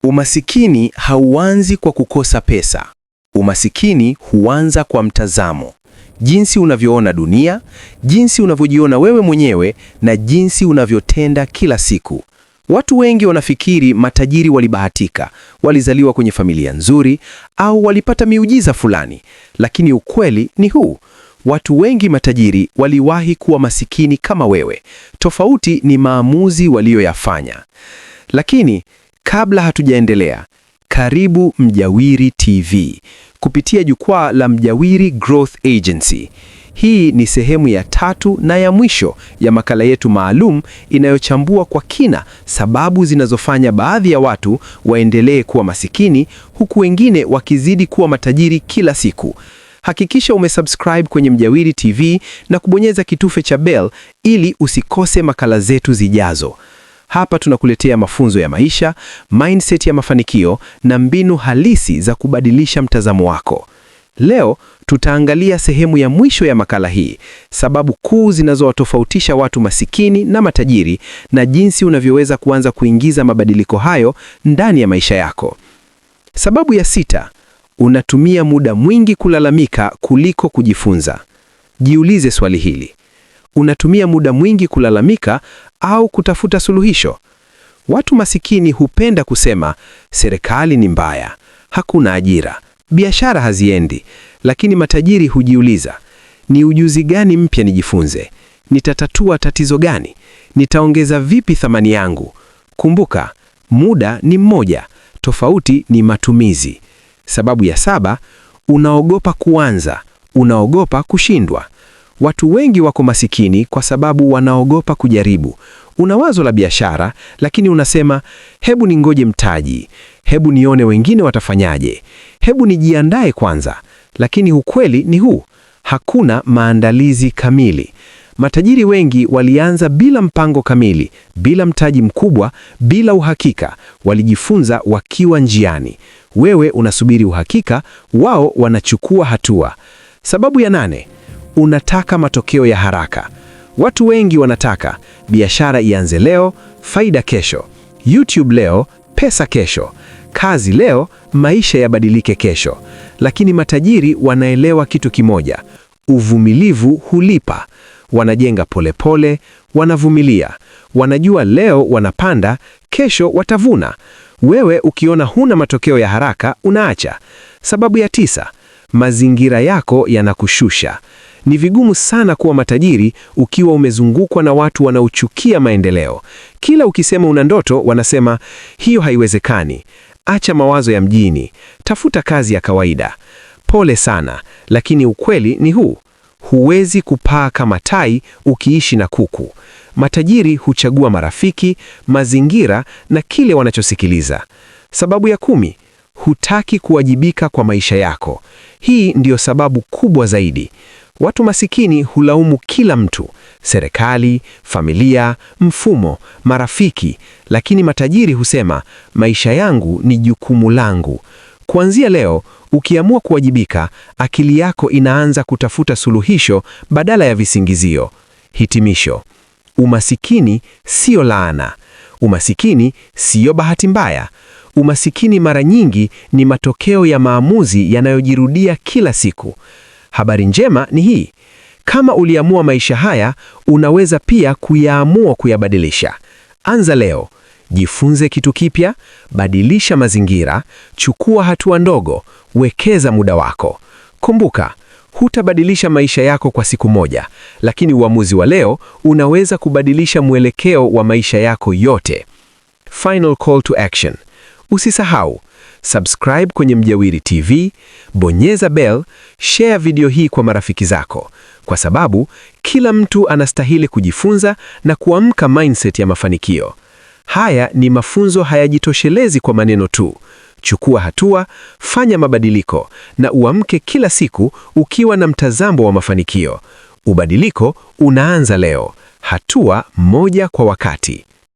Umasikini hauanzi kwa kukosa pesa. Umasikini huanza kwa mtazamo. Jinsi unavyoona dunia, jinsi unavyojiona wewe mwenyewe na jinsi unavyotenda kila siku. Watu wengi wanafikiri matajiri walibahatika, walizaliwa kwenye familia nzuri au walipata miujiza fulani. Lakini ukweli ni huu. Watu wengi matajiri waliwahi kuwa masikini kama wewe. Tofauti ni maamuzi walioyafanya. Lakini kabla hatujaendelea, karibu Mjawiri TV kupitia jukwaa la Mjawiri Growth Agency. Hii ni sehemu ya 3 na ya mwisho ya makala yetu maalum inayochambua kwa kina sababu zinazofanya baadhi ya watu waendelee kuwa masikini huku wengine wakizidi kuwa matajiri kila siku. Hakikisha umesubscribe kwenye Mjawiri TV na kubonyeza kitufe cha bell ili usikose makala zetu zijazo. Hapa tunakuletea mafunzo ya maisha, mindset ya mafanikio na mbinu halisi za kubadilisha mtazamo wako. Leo tutaangalia sehemu ya mwisho ya makala hii, sababu kuu zinazowatofautisha watu masikini na matajiri na jinsi unavyoweza kuanza kuingiza mabadiliko hayo ndani ya maisha yako. Sababu ya 6, unatumia muda mwingi kulalamika kuliko kujifunza. Jiulize swali hili. Unatumia muda mwingi kulalamika au kutafuta suluhisho? Watu masikini hupenda kusema serikali ni mbaya, hakuna ajira, biashara haziendi. Lakini matajiri hujiuliza, ni ujuzi gani mpya nijifunze? Nitatatua tatizo gani? Nitaongeza vipi thamani yangu? Kumbuka, muda ni mmoja, tofauti ni matumizi. Sababu ya 7, unaogopa kuanza, unaogopa kushindwa. Watu wengi wako masikini kwa sababu wanaogopa kujaribu. Una wazo la biashara, lakini unasema, hebu ningoje mtaji, hebu nione wengine watafanyaje, hebu nijiandae kwanza. Lakini ukweli ni huu, hakuna maandalizi kamili. Matajiri wengi walianza bila mpango kamili, bila mtaji mkubwa, bila uhakika. Walijifunza wakiwa njiani. Wewe unasubiri uhakika, wao wanachukua hatua. Sababu ya 8, unataka matokeo ya haraka. Watu wengi wanataka biashara ianze leo, faida kesho, YouTube leo, pesa kesho, kazi leo, maisha yabadilike kesho. Lakini matajiri wanaelewa kitu kimoja: uvumilivu hulipa. Wanajenga polepole, wanavumilia. Wanajua leo wanapanda, kesho watavuna. Wewe ukiona huna matokeo ya haraka, unaacha. Sababu ya 9, mazingira yako yanakushusha. Ni vigumu sana kuwa matajiri ukiwa umezungukwa na watu wanaochukia maendeleo. Kila ukisema una ndoto, wanasema hiyo haiwezekani. Acha mawazo ya mjini, tafuta kazi ya kawaida. Pole sana, lakini ukweli ni huu: huwezi kupaa kama tai ukiishi na kuku. Matajiri huchagua marafiki, mazingira na kile wanachosikiliza. Sababu ya 10, hutaki kuwajibika kwa maisha yako. Hii ndiyo sababu kubwa zaidi. Watu masikini hulaumu kila mtu: serikali, familia, mfumo, marafiki. Lakini matajiri husema, maisha yangu ni jukumu langu. Kuanzia leo, ukiamua kuwajibika, akili yako inaanza kutafuta suluhisho badala ya visingizio. Hitimisho: umasikini sio laana. Umasikini sio bahati mbaya. Umasikini mara nyingi ni matokeo ya maamuzi yanayojirudia kila siku. Habari njema ni hii: kama uliamua maisha haya, unaweza pia kuyaamua kuyabadilisha. Anza leo. Jifunze kitu kipya, badilisha mazingira, chukua hatua ndogo, wekeza muda wako. Kumbuka, hutabadilisha maisha yako kwa siku moja, lakini uamuzi wa leo unaweza kubadilisha mwelekeo wa maisha yako yote. Final call to action. Usisahau, subscribe kwenye Mjawiri TV, bonyeza bell, share video hii kwa marafiki zako, kwa sababu kila mtu anastahili kujifunza na kuamka mindset ya mafanikio. Haya ni mafunzo, hayajitoshelezi kwa maneno tu. Chukua hatua, fanya mabadiliko na uamke kila siku ukiwa na mtazamo wa mafanikio. Ubadiliko unaanza leo, hatua moja kwa wakati.